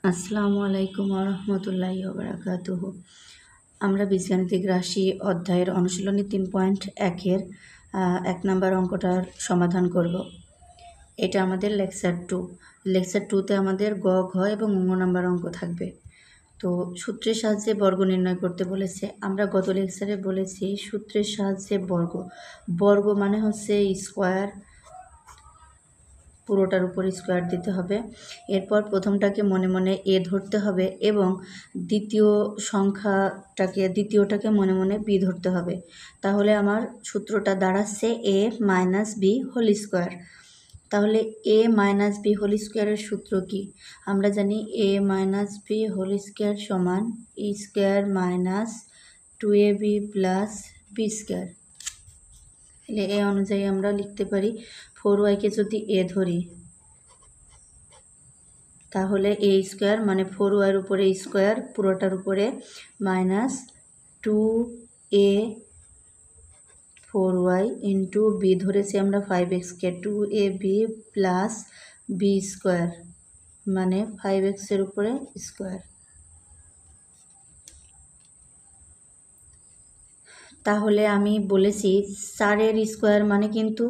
আসসালামু আলাইকুম ওরহমতুল্লাহি ওবারাকাতুহু। আমরা বীজগাণিতিক রাশি অধ্যায়ের অনুশীলনী 3.1-এর 1 নম্বর অঙ্কটার সমাধান করব। এটা আমাদের লেকচার 2। লেকচার 2তে আমাদের গ, ঘ এবং ঙ নম্বর অঙ্ক থাকবে। তো সূত্রের সাহায্যে বর্গ নির্ণয় করতে বলেছে। আমরা গত লেকচারে বলেছি সূত্রের সাহায্যে বর্গ মানে হচ্ছে স্কোয়ার, পুরোটার উপর স্কোয়ার দিতে হবে। এরপর প্রথমটাকে মনে মনে এ ধরতে হবে এবং দ্বিতীয়টাকে মনে মনে বি ধরতে হবে। তাহলে আমার সূত্রটা দাঁড়াচ্ছে এ মাইনাস বি হোল স্কোয়ার। তাহলে এ মাইনাস বি হোল স্কোয়ারের সূত্র কি? আমরা জানি A minus B whole square সমান A square minus 2ab plus B square. তাহলে এ অনুযায়ী আমরা লিখতে পারি 4y-কে যদি এ ধরি তাহলে এ স্কোয়ার মানে 4y-এর উপরে স্কোয়ার পুরোটার উপরে minus 2a 4y into B ধরেছি আমরা 5x-কে 2ab প্লাস বি স্কোয়ার মানে 5x-এর উপরে স্কোয়ার। তাহলে আমি বলেছি 4-এর স্কোয়ার মানে কিন্তু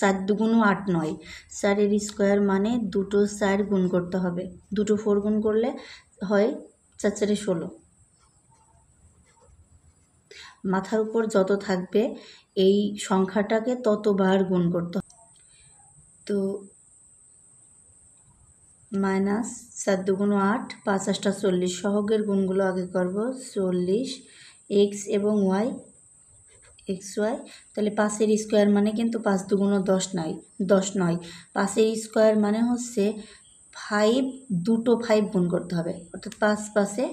4 দুগুণ 8 নয়, 4-এর স্কোয়ার মানে দুটো 4 গুণ করতে হবে, দুটো 4 গুণ করলে হয় 4 4-এ 16। মাথার উপর যত থাকবে এই সংখ্যাটাকে ততবার গুণ করতে হবে। তো মাইনাস 4 দুগুণ 8, 5 8 40, সহগের গুণগুলো আগে করব। 40 এক্স এবং ওয়াই এক্স ওয়াই। তাহলে 5-এর স্কোয়ার মানে কিন্তু 5 দুগুণ 10 নয়, 5-এর স্কোয়ার মানে হচ্ছে 5, দুটো 5 গুণ করতে হবে, অর্থাৎ 5 5-এ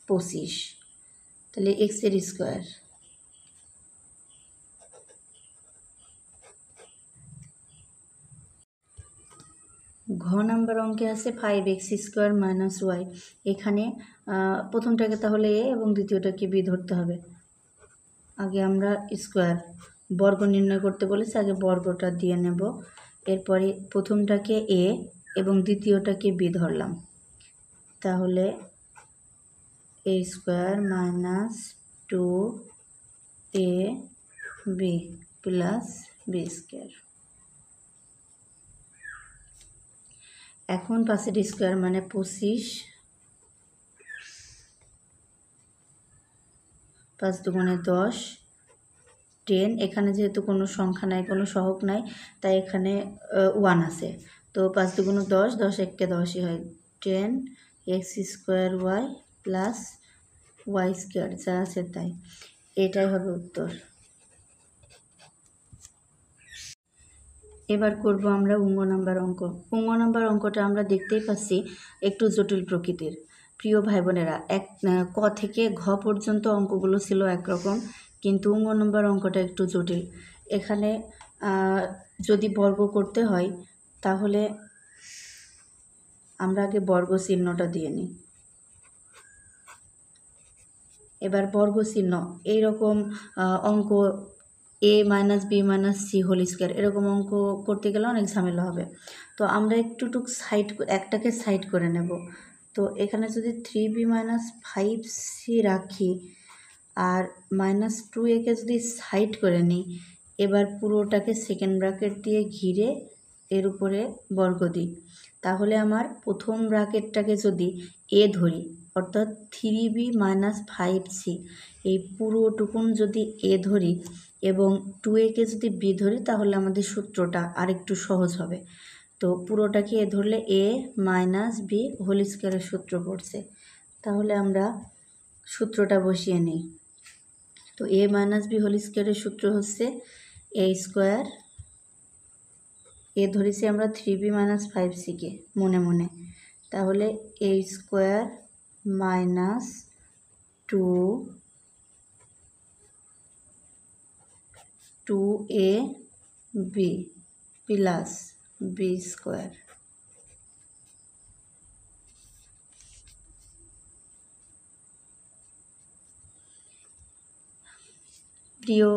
25। তাহলে এক্সের স্কোয়ার। ঘ নাম্বার অঙ্কে আছে 5x স্কোয়ার মাইনাস ওয়াই। এখানে প্রথমটাকে তাহলে এ এবং দ্বিতীয়টাকে বি ধরতে হবে। আগে আমরা স্কোয়ার বর্গ নির্ণয় করতে বলেছি, আগে বর্গটা দিয়ে নেব। এরপরে প্রথমটাকে এ এবং দ্বিতীয়টাকে বি ধরলাম। তাহলে A square minus 2ab plus B square. এখন 5-এর স্কোয়ার মানে 25, 5 দুগুণে 10, 10। এখানে যেহেতু কোনো সংখ্যা নাই, কোনো সহগ নাই, তাই এখানে 1 আছে। তো 5 দুগুণ 10, 10 1-কে 10ই হয়। 10 X square Y plus Y square, যা আছে তাই। এটাই হবে উত্তর। এবার করব আমরা ঙ নাম্বার অঙ্ক। ঙ নাম্বার অঙ্কটা আমরা দেখতেই পাচ্ছি একটু জটিল প্রকৃতির। প্রিয় ভাই বোনেরা, ক থেকে ঘ পর্যন্ত অঙ্কগুলো ছিল একরকম, কিন্তু ঙ নাম্বার অঙ্কটা একটু জটিল। এখানে যদি বর্গ করতে হয় তাহলে আমরা আগে বর্গ চিহ্নটা দিয়ে নিই। এবার বর্গ চিহ্ন এইরকম অঙ্ক A minus B minus C whole square, এরকম অঙ্ক করতে গেলে অনেক ঝামেলা হবে। তো আমরা একটাকে সাইড করে নেব। তো এখানে যদি 3b মাইনাস 5c রাখি আর মাইনাস 2a-কে যদি সাইড করে নিই, এবার পুরোটাকে সেকেন্ড ব্র্যাকেট দিয়ে ঘিরে এর উপরে বর্গ দিই, তাহলে আমার প্রথম ব্র্যাকেটটাকে যদি এ ধরি অর্থাৎ 3b মাইনাস 5c, এই পুরোটুকুন যদি এ ধরি এবং 2a-কে যদি বি ধরি তাহলে আমাদের সূত্রটা আরেকটু সহজ হবে। তো পুরোটাকে এ ধরলে এ মাইনাস বি হোল স্কোয়ারের সূত্র পড়ছে। তাহলে আমরা সূত্রটা বসিয়ে নিই। তো এ মাইনাস বি হোল স্কোয়ারের সূত্র হচ্ছে এ স্কোয়ার, এ ধরেছি আমরা 3b মাইনাস 5c-কে মনে মনে, তাহলে A square minus 2ab plus B square. প্রিয়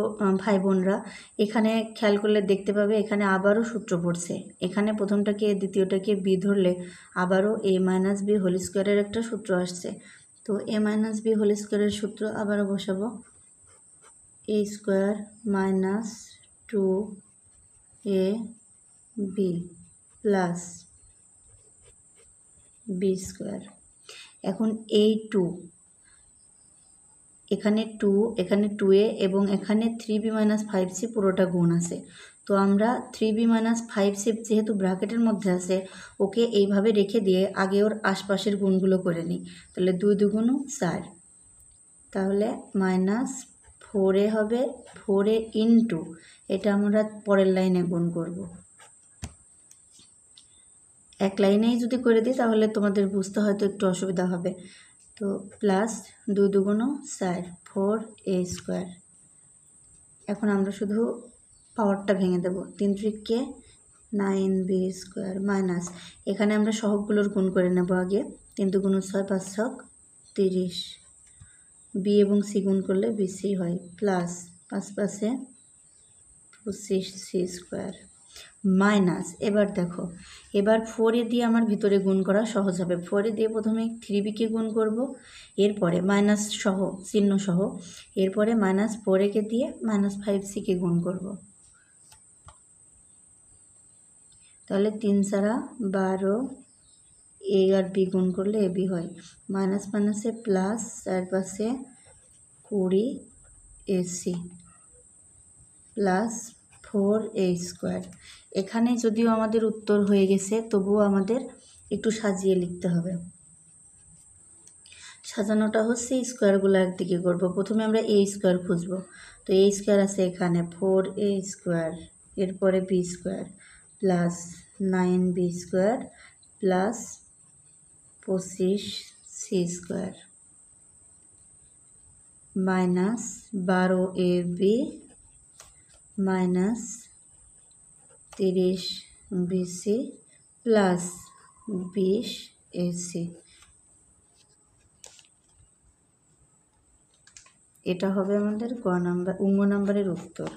ভাই বোনরা, এখানে খেয়াল করলে দেখতে পাবে এখানে আবারও সূত্র পড়ছে। এখানে প্রথমটাকে দ্বিতীয়টাকে বি ধরলে আবারও এ মাইনাস বি হোল স্কোয়ারের একটা সূত্র আসছে। তো এ মাইনাস বি হোল স্কোয়ারের সূত্র আবারও বসাবো, এ square minus 2 A B plus B square. এখন এই 2 এখানে 2 এখানে 2a এবং এখানে 3b মাইনাস 5c পুরোটা গুণ আছে। তো আমরা 3b মাইনাস 5c যেহেতু ব্র্যাকেটের মধ্যে আছে, ওকে এইভাবে রেখে দিয়ে আগে ওর আশপাশের গুণগুলো করে নিই। তাহলে 2 2 4, তাহলে মাইনাস 4a হবে, 4a ইন্টু এটা আমরা পরের লাইনে গুণ করব। এক লাইনেই যদি করে দিই তাহলে তোমাদের বুঝতে হয়তো একটু অসুবিধা হবে। তো প্লাস 2 2 4, 4a স্কোয়ার। এখন আমরা শুধু পাওয়ারটা ভেঙে দেব, 3 3 9b স্কোয়ার মাইনাস, এখানে আমরা সহগগুলোর গুণ করে নেব আগে। 3 2 6, 5 6 30, বি এবং সি গুণ করলে বিসি হয়, প্লাস 5 5 25c স্কোয়ার মাইনাস। এবার দেখো, এবার 4a দিয়ে আমার ভিতরে গুণ করা সহজ হবে। 4a দিয়ে প্রথমে 3bকে গুণ করব, এরপরে মাইনাস সহ চিহ্ন সহ, এরপরে মাইনাস 4a দিয়ে মাইনাস 5cকে গুণ করব। তাহলে 3 4 12, এ আর বি গুণ করলে এ বি হয়, মাইনাস মাইনাসে plus, 4 5 20 AC plus 4a square. এখানে যদিও আমাদের উত্তর হয়ে গেছে, তবুও আমাদের একটু সাজিয়ে লিখতে হবে। সাজানোটা হচ্ছে স্কোয়ারগুলো একদিকে করব। প্রথমে আমরা এ স্কোয়ার খুঁজব। তো এ স্কোয়ার আছে এখানে 4a স্কোয়ার, এরপরে B square plus 9b square plus 25c square minus 12ab minus 30bc plus 20ac। এটা হবে আমাদের গ নাম্বার নাম্বারের উত্তর।